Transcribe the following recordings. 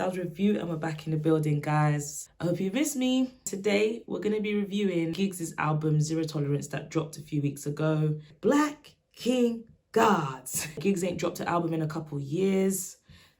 RiStyle's review, and we're back in the building, guys. I hope you missed me. Today, we're going to be reviewing Giggs' album Zero Tolerance that dropped a few weeks ago. Black King Gods. Giggs ain't dropped an album in a couple years.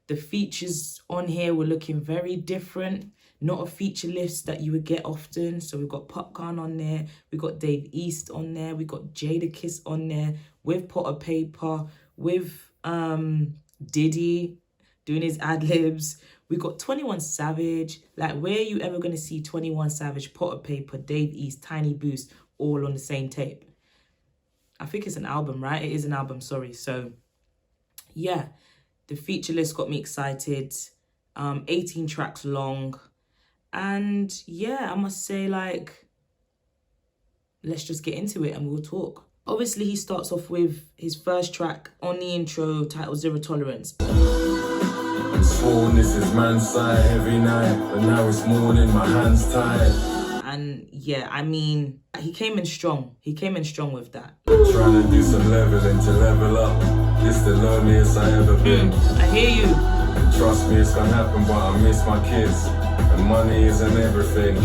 The features on here were looking very different. Not a feature list that you would get often. So we've got Popcorn on there. We've got Dave East on there. We've got Jadakiss on there with Payper, with Diddy doing his ad-libs. We got 21 Savage. Like, where are you ever going to see 21 Savage, Payper, Dave East, Tiny Boost all on the same tape? I think it's an album, right? It is an album, sorry. So, yeah, the feature list got me excited. 18 tracks long. And, yeah, I must say, like, let's just get into it and we'll talk. Obviously, he starts off with his first track on the intro titled Zero Tolerance. Sworn this is man's side every night, but now it's morning, my hands tired. And yeah, I mean, he came in strong. He came in strong with that. Trying to do some leveling to level up. This the loneliest I ever been. I hear you. Trust me, it's gonna happen, but I miss my kids. And money isn't everything.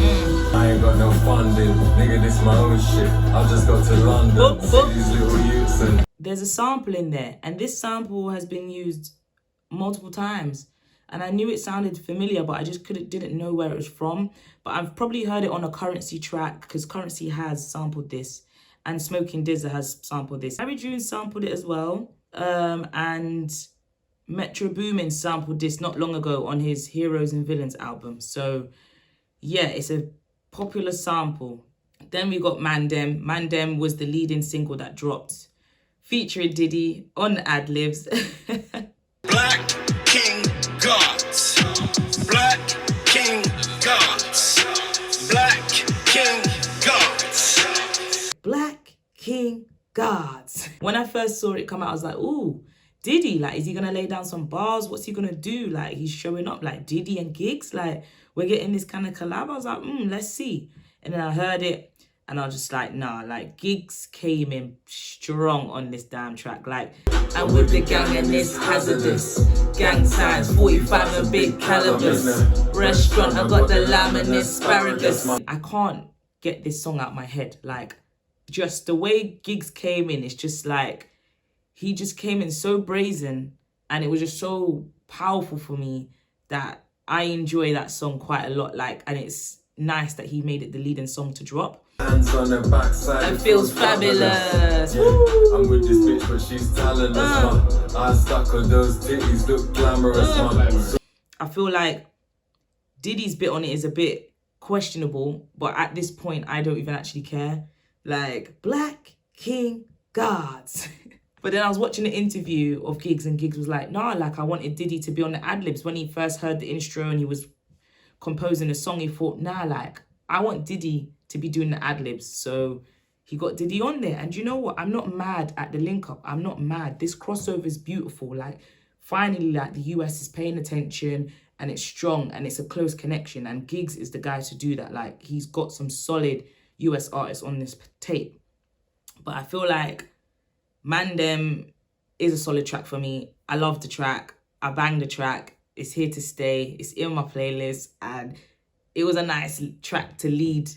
I ain't got no funding. Nigga, this my own shit. I'll just go to London, see these little youths and... There's a sample in there, and this sample has been used multiple times. And I knew it sounded familiar, but I just didn't know where it was from. But I've probably heard it on a Currency track, because Currency has sampled this. And Smoking Dizza has sampled this. Harry June sampled it as well. And Metro Boomin sampled this not long ago on his Heroes and Villains album. So, yeah, it's a popular sample. Then we got Mandem. Mandem was the leading single that dropped, featuring Diddy on the ad-libs. Black King Gods. Black King Gods. Black King Gods. Black King Gods. When I first saw it come out, I was like, ooh, Diddy, like, is he gonna lay down some bars? What's he gonna do? Like, he's showing up like Diddy and Giggs, like, we're getting this kind of collab. I was like, let's see. And then I heard it and I was just like, nah, like, Giggs came in strong on this damn track. Like, and with the gang and this hazardous. Gang signs, 45 and big calibers. Restaurant, I got the lamb and asparagus. I can't get this song out my head. Like, just the way Giggs came in, it's just like, he just came in so brazen and it was just so powerful for me that I enjoy that song quite a lot. Like, and it's nice that he made it the leading song to drop. Hands on the backside. It feels fabulous. Yeah. I'm with this bitch, but she's talentless, man. I stuck on those titties, look glamorous, man. I feel like Diddy's bit on it is a bit questionable, but at this point, I don't even actually care. Like, Black King Gods. But then I was watching the interview of Giggs, and Giggs was like, nah, like, I wanted Diddy to be on the ad-libs. When he first heard the intro and he was composing a song, he thought, nah, like, I want Diddy to be doing the ad-libs. So he got Diddy on there. And you know what? I'm not mad at the link-up. I'm not mad. This crossover is beautiful. Like, finally, like, the US is paying attention and it's strong and it's a close connection. And Giggs is the guy to do that. Like, he's got some solid US artists on this tape. But I feel like Mandem is a solid track for me. I love the track. I banged the track. It's here to stay. It's in my playlist. And it was a nice track to lead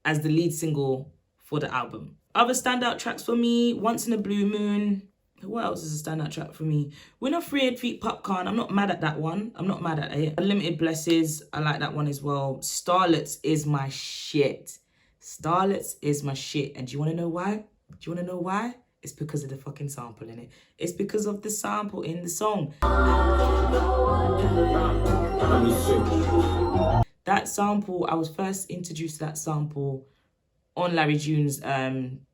as the lead single for the album. Other standout tracks for me, Once in a Blue Moon. What else is a standout track for me? We're Not Free Feet Popcorn. I'm not mad at that one. I'm not mad at it. Unlimited Blesses. I like that one as well. Starlets is my shit. Starlets is my shit. And do you want to know why? Do you want to know why? It's because of the fucking sample in it. It's because of the sample in the song. That sample, I was first introduced to that sample on Larry June's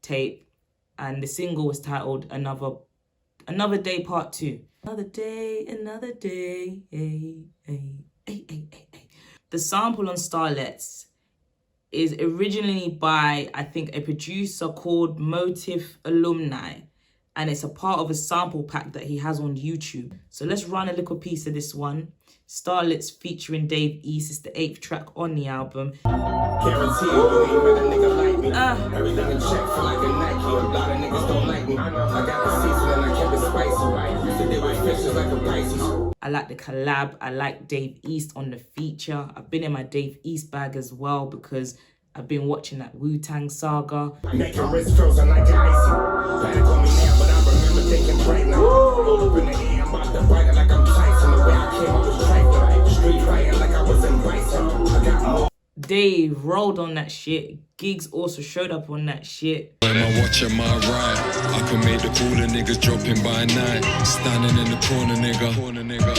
tape, and the single was titled Another Day Part 2. Another day, hey, hey, hey, hey, hey. The sample on Starlets is originally by, I think, a producer called Motive Alumni. And it's a part of a sample pack that he has on YouTube. So let's run a little piece of this one. Starlets featuring Dave East. It's the 8th track on the album. Guarantee you ain't met a nigga like me. Everything in check for like a Nike. A lot of niggas don't like me. I got the season and I kept it spicy. Used to deal with fishes like a Pisces. I I like the collab. I like Dave East on the feature. I've been in my Dave East bag as well because I've been watching that Wu-Tang saga. Making wrist frozen like an icy. Panic on me now, but I remember taking break now. All up in the air, I'm about to bite it like I'm Tyson. The way I came, I was trifling. Street fighting like I was in Bison. I got more. Dave rolled on that shit. Giggs also showed up on that shit. When I watch my ride, I can make the cooler niggas dropping by night. Standing in the corner, nigga.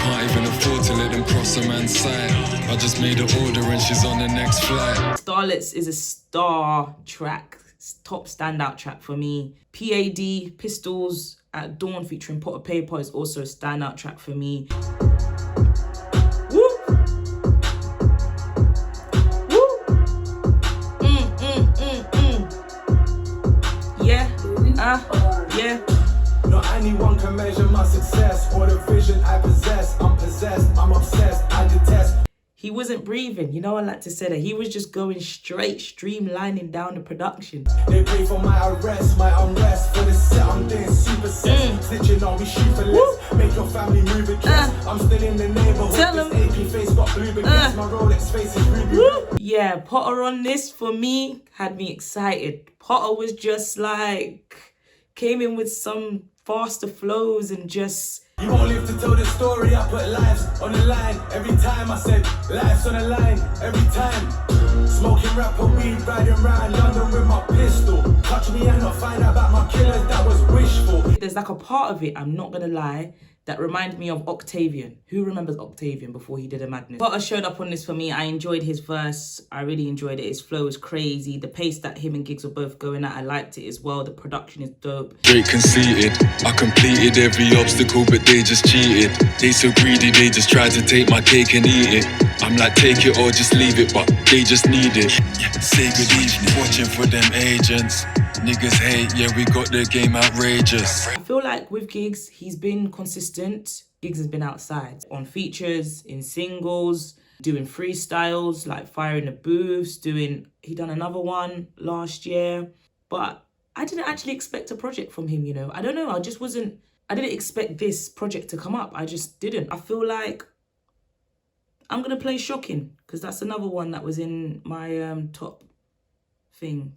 Can't even afford to let them cross a man's side. I just made an order and she's on the next flight. Starlets is a star track, top standout track for me. PAD, Pistols at Dawn featuring Potter Payper is also a standout track for me. Woo! Yeah. Not anyone can measure my success or the vision I possess. I'm possessed, I'm obsessed, I detest. He wasn't breathing. You know, I like to say that. He was just going straight, streamlining down the production. They pray for my arrest, my unrest. For the set, I'm doing super sets. Snitching on me, shoot for less. Make your family move a dress. I'm still in the neighborhood. Tell This AP face got blue, but guess my Rolex face is ruby. Yeah, Potter on this, for me, had me excited. Potter was just like, came in with some faster flows and just... You won't live to tell the story, I put lives on the line. Every time I said, lives on the line, every time. Smoking rapper weed, riding around London with my pistol. Touch me and not find out about my killers, that was wishful. There's like a part of it, I'm not gonna lie, that reminded me of Octavian. Who remembers Octavian before he did a madness? Potter showed up on this for me. I enjoyed his verse. I really enjoyed it. His flow was crazy. The pace that him and Giggs were both going at, I liked it as well. The production is dope. Straight conceited, I completed every obstacle, but they just cheated. They so greedy, they just tried to take my cake and eat it. I'm like, take it or just leave it, but they just need it. Yeah, say good evening, watching for them agents. Niggas hate, yeah, we got the game outrageous. I feel like with Giggs, he's been consistent. Giggs has been outside on features, in singles, doing freestyles, like Fire in the Booths, he done another one last year. But I didn't actually expect a project from him, you know. I don't know, I didn't expect this project to come up. I just didn't. I feel like I'm gonna play Shocking, because that's another one that was in my top thing.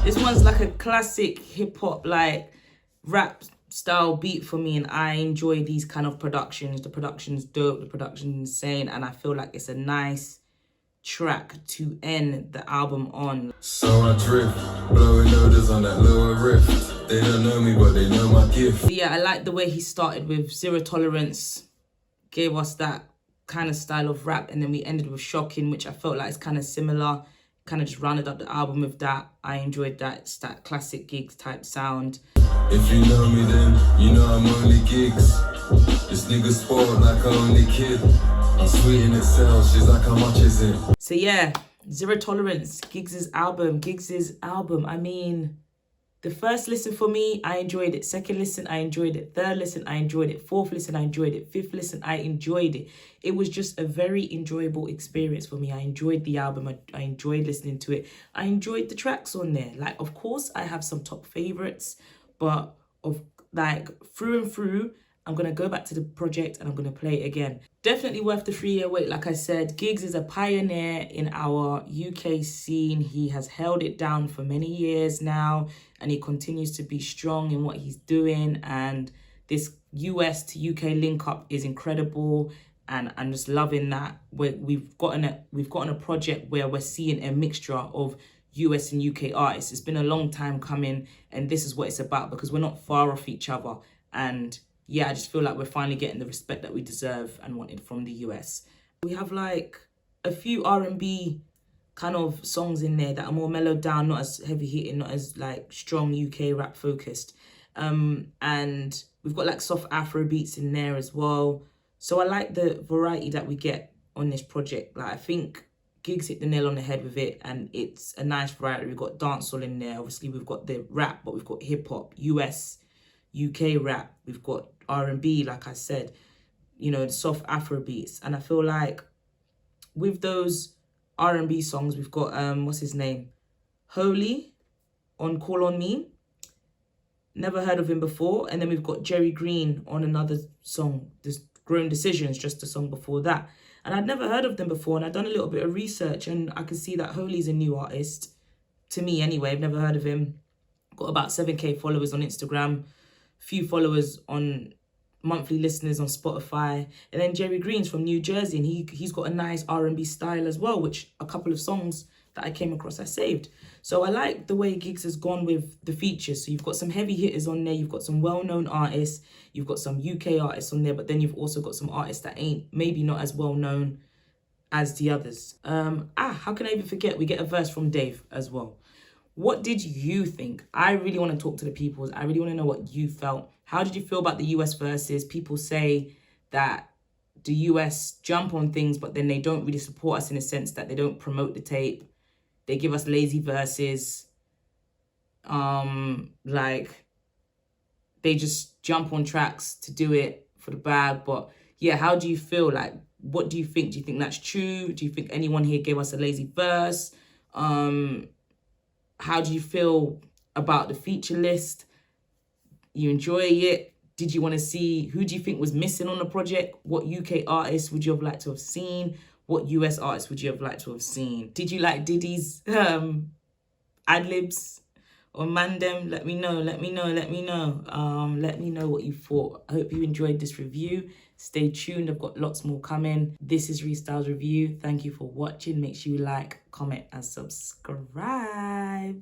This one's like a classic hip-hop, like rap style beat for me, and I enjoy these kind of productions. The production's dope, the production's insane, and I feel like it's a nice track to end the album on. So I drift, blowing odors on that lower rift. They don't know me, but they know my gift. But yeah, I like the way he started with Zero Tolerance, gave us that kind of style of rap, and then we ended with Shocking, which I felt like is kind of similar. Kind of just rounded up the album with that. I enjoyed that. It's that classic Giggs type sound. If you know me, then you know I'm only Giggs. This nigga spoiled like a only kid. I'm sweet in itself. She's like, how much is it? So yeah, Zero Tolerance, Giggs' album. I mean, the first listen for me, I enjoyed it. Second listen, I enjoyed it. Third listen, I enjoyed it. Fourth listen, I enjoyed it. Fifth listen, I enjoyed it. It was just a very enjoyable experience for me. I enjoyed the album. I enjoyed listening to it. I enjoyed the tracks on there. Like, of course, I have some top favorites, but through and through, I'm going to go back to the project and I'm going to play it again. Definitely worth the 3-year wait. Like I said, Giggs is a pioneer in our UK scene. He has held it down for many years now, and he continues to be strong in what he's doing. And this US to UK link up is incredible. And I'm just loving that we've gotten a project where we're seeing a mixture of US and UK artists. It's been a long time coming, and this is what it's about, because we're not far off each other. And yeah, I just feel like we're finally getting the respect that we deserve and wanted from the US. We have like a few R&B kind of songs in there that are more mellowed down, not as heavy hitting, not as like strong UK rap focused. And we've got like soft Afro beats in there as well. So I like the variety that we get on this project. Like, I think Giggs hit the nail on the head with it, and it's a nice variety. We've got dancehall in there. Obviously, we've got the rap, but we've got hip hop, US, UK rap. We've got R&B, like I said, you know, the soft Afro beats. And I feel like with those R&B songs, we've got, what's his name? Holy, on Call On Me. Never heard of him before. And then we've got Jerry Green on another song, this Grown Decisions, just a song before that. And I'd never heard of them before, and I'd done a little bit of research, and I could see that Holy's a new artist. To me anyway, I've never heard of him. Got about 7k followers on Instagram, few followers on monthly listeners on Spotify. And then Jerry Green's from New Jersey, and he's got a nice R&B style as well, which a couple of songs that I came across I saved. So I like the way Giggs has gone with the features. So you've got some heavy hitters on there, you've got some well-known artists, you've got some UK artists on there, but then you've also got some artists that ain't maybe not as well-known as the others. How can I even forget? We get a verse from Dave as well. What did you think? I really want to talk to the people. I really want to know what you felt. How did you feel about the US verses? People say that the US jump on things, but then they don't really support us in a sense that they don't promote the tape. They give us lazy verses. Like, they just jump on tracks to do it for the bag. But yeah, how do you feel? Like, what do you think? Do you think that's true? Do you think anyone here gave us a lazy verse? How do you feel about the feature list? You enjoy it? Did you want to see, who do you think was missing on the project? What UK artists would you have liked to have seen? What US artists would you have liked to have seen? Did you like Diddy's ad-libs or Mandem? Let me know. Let me know what you thought. I hope you enjoyed this review. Stay tuned. I've got lots more coming. This is RiStyle's review. Thank you for watching. Make sure you like, comment, and subscribe.